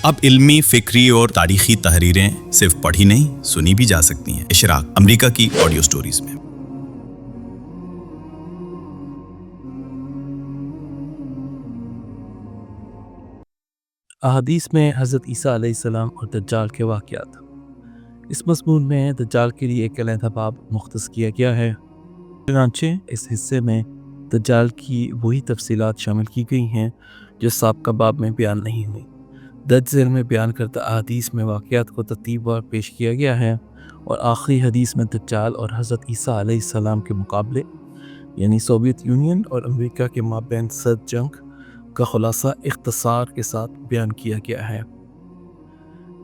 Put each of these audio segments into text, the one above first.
اب علمی، فکری اور تاریخی تحریریں صرف پڑھی نہیں سنی بھی جا سکتی ہیں۔ اشراق، امریکہ کی آڈیو سٹوریز میں۔ احادیث میں حضرت عیسیٰ علیہ السلام اور دجال کے واقعات۔ اس مضمون میں دجال کے لیے ایک علیحدہ باب مختص کیا گیا ہے، چنانچہ اس حصے میں دجال کی وہی تفصیلات شامل کی گئی ہیں جو سابقہ باب میں بیان نہیں ہوئی۔ درج ذیل میں بیان کردہ احادیث میں واقعات کو ترتیب وار پیش کیا گیا ہے، اور آخری حدیث میں دجال اور حضرت عیسیٰ علیہ السلام کے مقابلے، یعنی سوویت یونین اور امریکہ کے مابین سرد جنگ کا خلاصہ اختصار کے ساتھ بیان کیا گیا ہے۔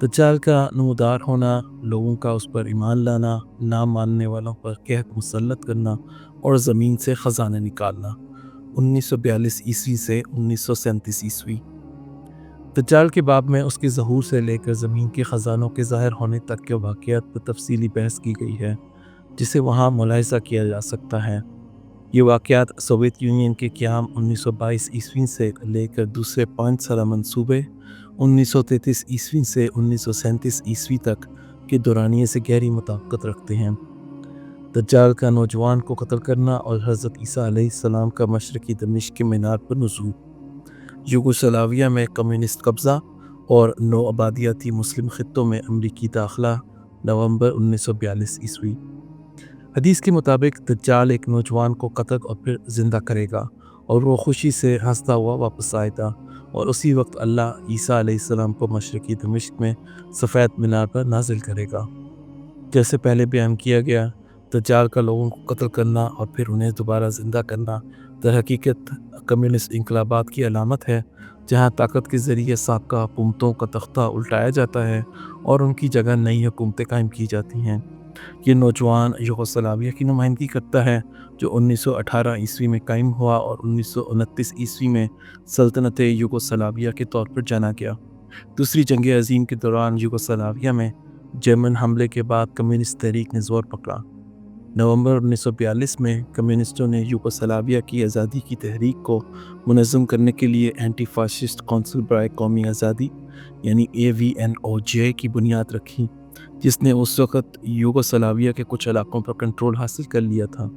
دجال کا نمودار ہونا، لوگوں کا اس پر ایمان لانا، نہ ماننے والوں پر قحط مسلط کرنا اور زمین سے خزانے نکالنا، 1942 عیسوی سے 1937 عیسوی۔ دجال کے باب میں اس کے ظہور سے لے کر زمین کے خزانوں کے ظاہر ہونے تک کے واقعات پر تفصیلی بحث کی گئی ہے، جسے وہاں ملاحظہ کیا جا سکتا ہے۔ یہ واقعات سوویت یونین کے قیام 1922 عیسوی سے لے کر دوسرے 5 سالہ منصوبے 1933 عیسوی سے 1937 عیسوی تک کے دورانیے سے گہری مطابقت رکھتے ہیں۔ دجال کا نوجوان کو قتل کرنا اور حضرت عیسیٰ علیہ السلام کا مشرقی دمشق کے مینار پر نزول، یوگوسلاویہ میں کمیونسٹ قبضہ اور نو آبادیاتی مسلم خطوں میں امریکی داخلہ، نومبر 1942 عیسوی۔ حدیث کے مطابق دجال ایک نوجوان کو قتل اور پھر زندہ کرے گا، اور وہ خوشی سے ہنستا ہوا واپس آئے گا، اور اسی وقت اللہ عیسیٰ علیہ السلام کو مشرقی دمشق میں سفید مینار پر نازل کرے گا۔ جیسے پہلے بیان کیا گیا، دجال کا لوگوں کو قتل کرنا اور پھر انہیں دوبارہ زندہ کرنا در حقیقت کمیونسٹ انقلابات کی علامت ہے، جہاں طاقت کے ذریعے سابقہ حکومتوں کا تختہ الٹایا جاتا ہے اور ان کی جگہ نئی حکومتیں قائم کی جاتی ہیں۔ یہ نوجوان یوگوسلاویہ کی نمائندگی کرتا ہے، جو 1918 عیسوی میں قائم ہوا اور 1929 عیسوی میں سلطنت یوگوسلاویہ کے طور پر جانا گیا۔ دوسری جنگ عظیم کے دوران یوگوسلاویہ میں جرمن حملے کے بعد کمیونسٹ تحریک نے زور پکڑا۔ نومبر 1942 میں کمیونسٹوں نے یوگوسلاویہ کی آزادی کی تحریک کو منظم کرنے کے لیے اینٹی فاشسٹ کونسل برائے قومی آزادی، یعنی AVNOJ کی بنیاد رکھی، جس نے اس وقت یوگوسلاویہ کے کچھ علاقوں پر کنٹرول حاصل کر لیا تھا۔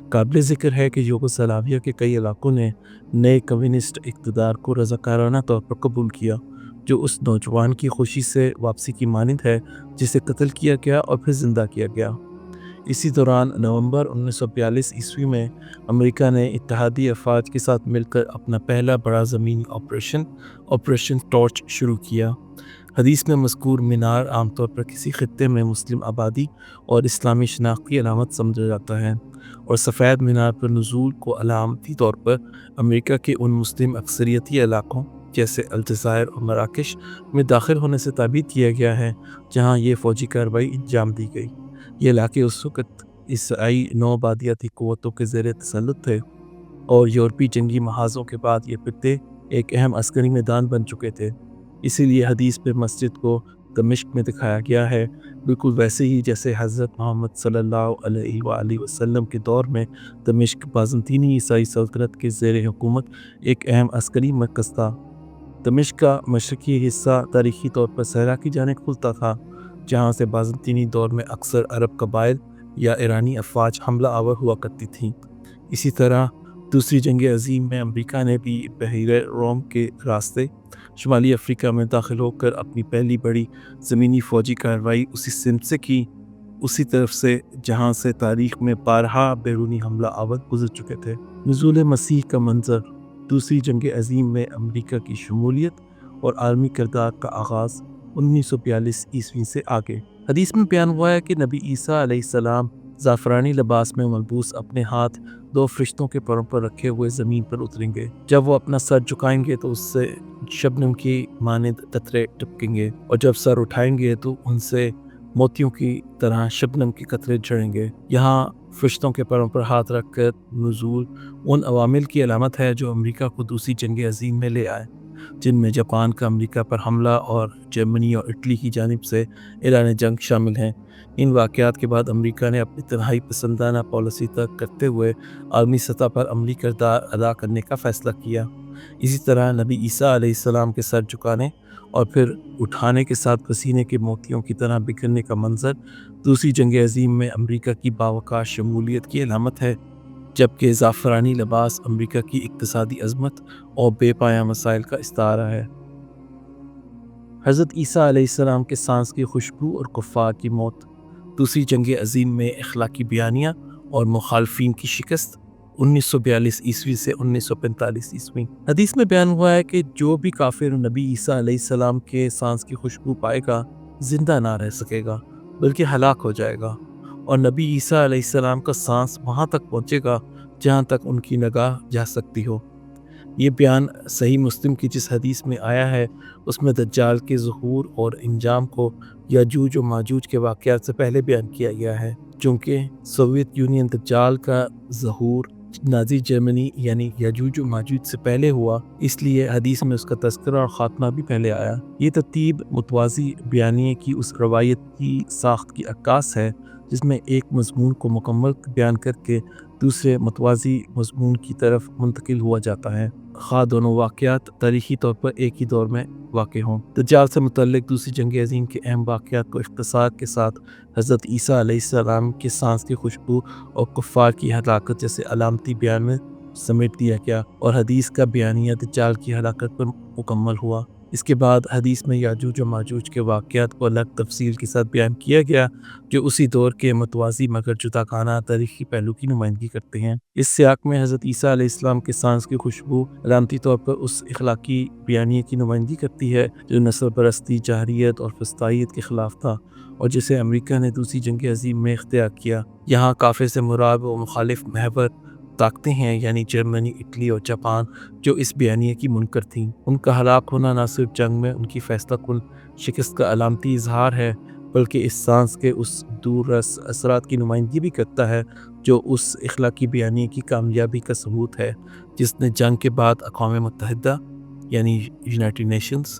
قابل ذکر ہے کہ یوگوسلاویہ کے کئی علاقوں نے نئے کمیونسٹ اقتدار کو رضاکارانہ طور پر قبول کیا، جو اس نوجوان کی خوشی سے واپسی کی مانند ہے جسے قتل کیا گیا اور پھر زندہ کیا گیا۔ اسی دوران نومبر 1942 عیسوی میں امریکہ نے اتحادی افواج کے ساتھ مل کر اپنا پہلا بڑا زمینی آپریشن ٹارچ شروع کیا۔ حدیث میں مذکور مینار عام طور پر کسی خطے میں مسلم آبادی اور اسلامی شناخت کی علامت سمجھا جاتا ہے، اور سفید مینار پر نزول کو علامتی طور پر امریکہ کے ان مسلم اکثریتی علاقوں جیسے الجزائر اور مراکش میں داخل ہونے سے تعبیر کیا گیا ہے، جہاں یہ فوجی کارروائی انجام دی گئی۔ یہ علاقے اس وقت عیسائی نو آبادیاتی قوتوں کے زیر تسلط تھے، اور یورپی جنگی محاذوں کے بعد یہ خطے ایک اہم عسکری میدان بن چکے تھے۔ اسی لیے حدیث میں مسجد کو دمشق میں دکھایا گیا ہے، بالکل ویسے ہی جیسے حضرت محمد صلی اللہ علیہ وآلہ وسلم کے دور میں دمشق بازنطینی عیسائی سلطنت کے زیر حکومت ایک اہم عسکری مرکز تھا۔ دمشق کا مشرقی حصہ تاریخی طور پر صحرا کی جانب کھلتا تھا، جہاں سے بازنطینی دور میں اکثر عرب قبائل یا ایرانی افواج حملہ آور ہوا کرتی تھیں۔ اسی طرح دوسری جنگ عظیم میں امریکہ نے بھی بحیرہ روم کے راستے شمالی افریقہ میں داخل ہو کر اپنی پہلی بڑی زمینی فوجی کارروائی اسی سمت سے کی، اسی طرف سے جہاں سے تاریخ میں بارہا بیرونی حملہ آور گزر چکے تھے۔ نزول مسیح کا منظر، دوسری جنگ عظیم میں امریکہ کی شمولیت اور عالمی کردار کا آغاز 1942 عیسوی سے آگے۔ حدیث میں بیان ہوا ہے کہ نبی عیسیٰ علیہ السلام زعفرانی لباس میں ملبوس اپنے ہاتھ 2 فرشتوں کے پروں پر رکھے ہوئے زمین پر اتریں گے۔ جب وہ اپنا سر جھکائیں گے تو اس سے شبنم کی مانند قطرے ٹپکیں گے، اور جب سر اٹھائیں گے تو ان سے موتیوں کی طرح شبنم کے قطرے جھڑیں گے۔ یہاں فرشتوں کے پروں پر ہاتھ رکھ کر نزول ان عوامل کی علامت ہے جو امریکہ کو دوسری جنگ عظیم میں لے آئے، جن میں جاپان کا امریکہ پر حملہ اور جرمنی اور اٹلی کی جانب سے اعلان جنگ شامل ہیں۔ ان واقعات کے بعد امریکہ نے اپنی تنہائی پسندانہ پالیسی ترک کرتے ہوئے عالمی سطح پر عملی کردار ادا کرنے کا فیصلہ کیا۔ اسی طرح نبی عیسیٰ علیہ السلام کے سر جھکانے اور پھر اٹھانے کے ساتھ پسینے کے موتیوں کی طرح بکھرنے کا منظر دوسری جنگ عظیم میں امریکہ کی باوقار شمولیت کی علامت ہے، جبکہ زعفرانی لباس امریکہ کی اقتصادی عظمت اور بے پایہ مسائل کا استعارہ ہے۔ حضرت عیسیٰ علیہ السلام کے سانس کی خوشبو اور کفار کی موت، دوسری جنگ عظیم میں اخلاقی بیانیہ اور مخالفین کی شکست، 1942 عیسوی سے 1945 عیسوی۔ حدیث میں بیان ہوا ہے کہ جو بھی کافر نبی عیسیٰ علیہ السلام کے سانس کی خوشبو پائے گا زندہ نہ رہ سکے گا بلکہ ہلاک ہو جائے گا، اور نبی عیسیٰ علیہ السلام کا سانس وہاں تک پہنچے گا جہاں تک ان کی نگاہ جا سکتی ہو۔ یہ بیان صحیح مسلم کی جس حدیث میں آیا ہے اس میں دجال کے ظہور اور انجام کو یاجوج و ماجوج کے واقعات سے پہلے بیان کیا گیا ہے۔ چونکہ سوویت یونین دجال کا ظہور نازی جرمنی یعنی یاجوج و ماجوج سے پہلے ہوا، اس لیے حدیث میں اس کا تذکرہ اور خاتمہ بھی پہلے آیا۔ یہ ترتیب متوازی بیانیے کی اس روایت کی ساخت کی عکاس ہے جس میں ایک مضمون کو مکمل بیان کر کے دوسرے متوازی مضمون کی طرف منتقل ہوا جاتا ہے، خواہ دونوں واقعات تاریخی طور پر ایک ہی دور میں واقع ہوں۔ دجال سے متعلق دوسری جنگ عظیم کے اہم واقعات کو اختصار کے ساتھ حضرت عیسیٰ علیہ السلام کے سانس کی خوشبو اور کفار کی ہلاکت جیسے علامتی بیان میں سمیٹ دیا گیا، اور حدیث کا بیانیہ دجال کی ہلاکت پر مکمل ہوا۔ اس کے بعد حدیث میں یاجوج و ماجوج کے واقعات کو الگ تفصیل کے ساتھ بیان کیا گیا جو اسی دور کے متوازی مگر جداگانہ تاریخی پہلو کی نمائندگی کرتے ہیں۔ اس سیاق میں حضرت عیسیٰ علیہ السلام کے سانس کی خوشبو علامتی طور پر اس اخلاقی بیانیے کی نمائندگی کرتی ہے جو نسل پرستی، جاہلیت اور فسطائیت کے خلاف تھا اور جسے امریکہ نے دوسری جنگ عظیم میں اختیار کیا۔ یہاں کافر سے مراد و مخالف محور طاقتیں ہیں یعنی جرمنی، اٹلی اور جاپان جو اس بیانیے کی منکر تھیں۔ ان کا ہلاک ہونا نہ صرف جنگ میں ان کی فیصلہ کن شکست کا علامتی اظہار ہے بلکہ اس سانس کے اس دور رس اثرات کی نمائندگی بھی کرتا ہے جو اس اخلاقی بیانیے کی کامیابی کا ثبوت ہے جس نے جنگ کے بعد اقوام متحدہ یعنی یونائٹڈ نیشنز،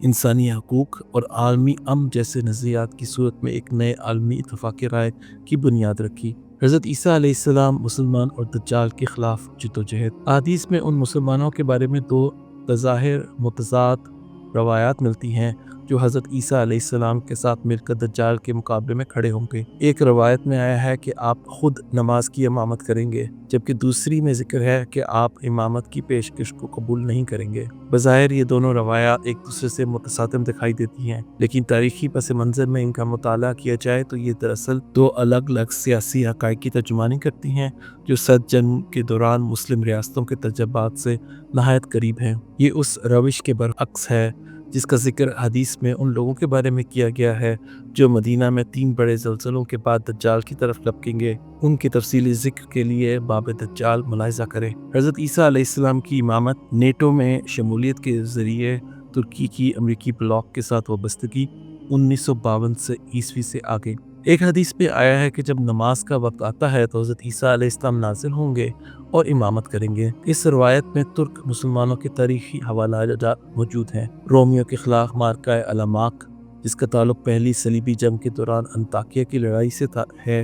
انسانی حقوق اور عالمی امن جیسے نظریات کی صورت میں ایک نئے عالمی اتفاق رائے کی بنیاد رکھی۔ حضرت عیسیٰ علیہ السلام، مسلمان اور دجال کے خلاف جدوجہد۔ احادیث میں ان مسلمانوں کے بارے میں دو بظاہر متضاد روایات ملتی ہیں جو حضرت عیسیٰ علیہ السلام کے ساتھ مل کر دجال کے مقابلے میں کھڑے ہوں گے۔ ایک روایت میں آیا ہے کہ آپ خود نماز کی امامت کریں گے، جبکہ دوسری میں ذکر ہے کہ آپ امامت کی پیشکش کو قبول نہیں کریں گے۔ بظاہر یہ دونوں روایات ایک دوسرے سے متصادم دکھائی دیتی ہیں، لیکن تاریخی پس منظر میں ان کا مطالعہ کیا جائے تو یہ دراصل دو الگ الگ سیاسی حقائق کی ترجمانی کرتی ہیں جو سرد جنگ کے دوران مسلم ریاستوں کے تجربات سے نہایت قریب ہیں۔ یہ اس روش کے برعکس ہے جس کا ذکر حدیث میں ان لوگوں کے بارے میں کیا گیا ہے جو مدینہ میں 3 بڑے زلزلوں کے بعد دجال کی طرف لپکیں گے۔ ان کے تفصیلی ذکر کے لیے باب دجال ملاحظہ کریں۔ حضرت عیسیٰ علیہ السلام کی امامت، نیٹو میں شمولیت کے ذریعے ترکی کی امریکی بلاک کے ساتھ وابستگی، 1952 عیسوی سے آگے۔ ایک حدیث میں آیا ہے کہ جب نماز کا وقت آتا ہے تو حضرت عیسیٰ علیہ السلام نازل ہوں گے اور امامت کریں گے۔ اس روایت میں ترک مسلمانوں کے تاریخی حوالہ جات موجود ہیں۔ رومیوں کے خلاف مارکہ الاماک، جس کا تعلق پہلی صلیبی جنگ کے دوران انطاکیہ کی لڑائی سے ہے،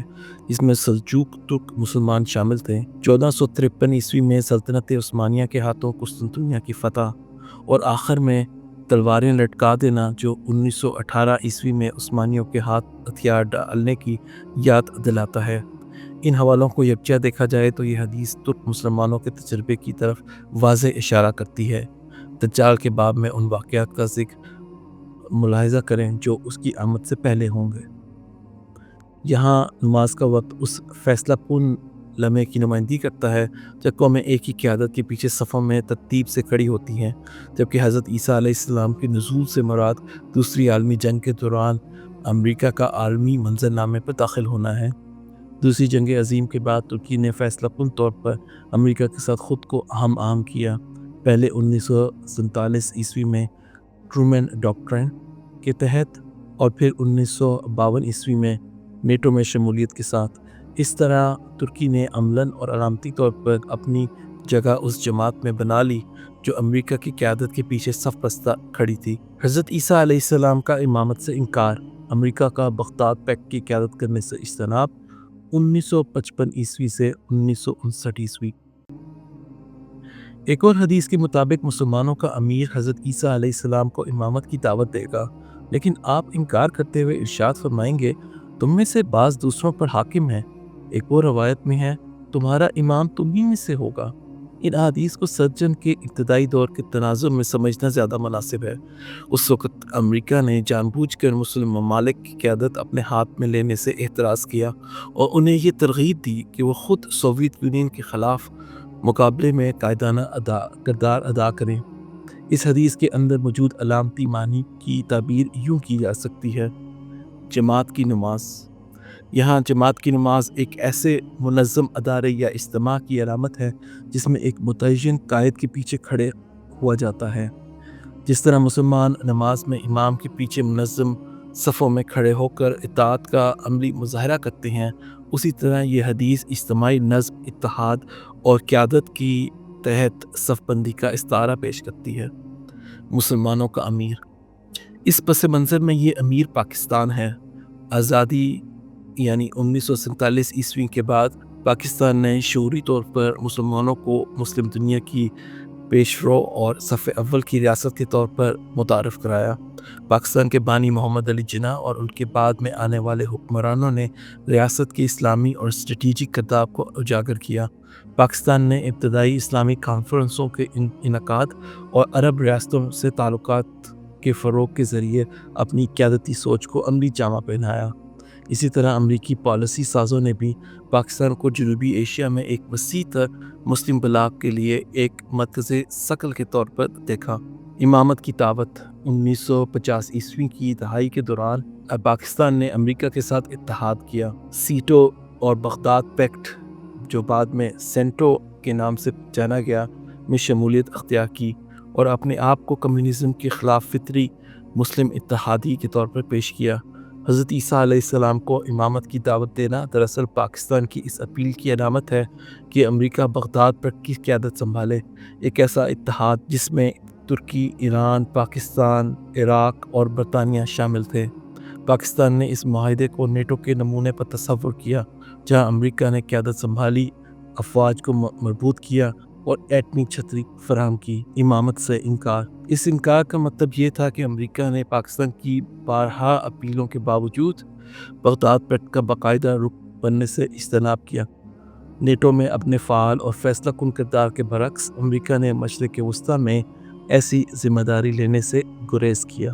جس میں سلجوق ترک مسلمان شامل تھے۔ 1453 عیسوی میں سلطنت عثمانیہ کے ہاتھوں قسطنطنیہ کی فتح، اور آخر میں تلواریں لٹکا دینا جو 1918 عیسوی میں عثمانیوں کے ہاتھ ہتھیار ڈالنے کی یاد دلاتا ہے۔ ان حوالوں کو یکجا دیکھا جائے تو یہ حدیث ترک مسلمانوں کے تجربے کی طرف واضح اشارہ کرتی ہے۔ دجال کے باب میں ان واقعات کا ذکر ملاحظہ کریں جو اس کی آمد سے پہلے ہوں گے۔ یہاں نماز کا وقت اس فیصلہ کن لمحے کی نمائندگی کرتا ہے جب قومیں ایک ہی قیادت کے پیچھے صفوں میں ترتیب سے کھڑی ہوتی ہیں، جبکہ حضرت عیسیٰ علیہ السلام کے نزول سے مراد دوسری عالمی جنگ کے دوران امریکہ کا عالمی منظرنامے پر داخل ہونا ہے۔ دوسری جنگ عظیم کے بعد ترکی نے فیصلہ کن طور پر امریکہ کے ساتھ خود کو ہم آہنگ کیا، پہلے 1947 عیسوی میں ٹرومین ڈاکٹرن کے تحت اور پھر 1952 عیسوی میں نیٹو میں شمولیت کے ساتھ۔ اس طرح ترکی نے عملاً اور علامتی طور پر اپنی جگہ اس جماعت میں بنا لی جو امریکہ کی قیادت کے پیچھے صف بستہ کھڑی تھی۔ حضرت عیسیٰ علیہ السلام کا امامت سے انکار، امریکہ کا بغداد پیکٹ کی قیادت کرنے سے اجتناب، 1955 عیسوی سے 1959 عیسوی۔ ایک اور حدیث کے مطابق مسلمانوں کا امیر حضرت عیسیٰ علیہ السلام کو امامت کی دعوت دے گا، لیکن آپ انکار کرتے ہوئے ارشاد فرمائیں گے تم میں سے بعض دوسروں پر حاکم ہیں۔ ایک اور روایت میں ہے تمہارا امام تمہیں میں سے ہوگا۔ ان حدیث کو سرجن کے ابتدائی دور کے تناظر میں سمجھنا زیادہ مناسب ہے۔ اس وقت امریکہ نے جان بوجھ کر مسلم ممالک کی قیادت اپنے ہاتھ میں لینے سے اعتراض کیا اور انہیں یہ ترغیب دی کہ وہ خود سوویت یونین کے خلاف مقابلے میں قائدانہ کردار ادا کریں۔ اس حدیث کے اندر موجود علامتی معنی کی تعبیر یوں کی جا سکتی ہے: جماعت کی نماز۔ یہاں جماعت کی نماز ایک ایسے منظم ادارے یا اجتماع کی علامت ہے جس میں ایک متعین قائد کے پیچھے کھڑے ہوا جاتا ہے۔ جس طرح مسلمان نماز میں امام کے پیچھے منظم صفوں میں کھڑے ہو کر اطاعت کا عملی مظاہرہ کرتے ہیں، اسی طرح یہ حدیث اجتماعی نظم، اتحاد اور قیادت کی تحت صف بندی کا استعارہ پیش کرتی ہے۔ مسلمانوں کا امیر۔ اس پس منظر میں یہ امیر پاکستان ہے۔ آزادی یعنی 1947 عیسوی کے بعد پاکستان نے شعوری طور پر مسلمانوں کو مسلم دنیا کی پیشرو اور صف اول کی ریاست کے طور پر متعارف کرایا۔ پاکستان کے بانی محمد علی جناح اور ان کے بعد میں آنے والے حکمرانوں نے ریاست کی اسلامی اور اسٹریٹجک کردار کو اجاگر کیا۔ پاکستان نے ابتدائی اسلامی کانفرنسوں کے انعقاد اور عرب ریاستوں سے تعلقات کے فروغ کے ذریعے اپنی قیادتی سوچ کو عملی جامہ پہنایا۔ اسی طرح امریکی پالیسی سازوں نے بھی پاکستان کو جنوبی ایشیا میں ایک وسیع تر مسلم بلاک کے لیے ایک مرکز ثقل کے طور پر دیکھا۔ امامت کی دعوت۔ 1950 عیسوی کی دہائی کے دوران پاکستان نے امریکہ کے ساتھ اتحاد کیا۔ سیٹو اور بغداد پیکٹ، جو بعد میں سینٹو کے نام سے جانا گیا، میں شمولیت اختیار کی اور اپنے آپ کو کمیونزم کے خلاف فطری مسلم اتحادی کے طور پر پیش کیا۔ حضرت عیسیٰ علیہ السلام کو امامت کی دعوت دینا دراصل پاکستان کی اس اپیل کی علامت ہے کہ امریکہ بغداد پر کی قیادت سنبھالے، ایک ایسا اتحاد جس میں ترکی، ایران، پاکستان، عراق اور برطانیہ شامل تھے۔ پاکستان نے اس معاہدے کو نیٹو کے نمونے پر تصور کیا، جہاں امریکہ نے قیادت سنبھالی، افواج کو مربوط کیا اور ایٹمی چھتری فراہم کی۔ امامت سے انکار۔ اس انکار کا مطلب یہ تھا کہ امریکہ نے پاکستان کی بارہا اپیلوں کے باوجود بغداد پیکٹ کا باقاعدہ رکن بننے سے اجتناب کیا۔ نیٹو میں اپنے فعال اور فیصلہ کن کردار کے برعکس امریکہ نے مشرق وسطیٰ میں ایسی ذمہ داری لینے سے گریز کیا۔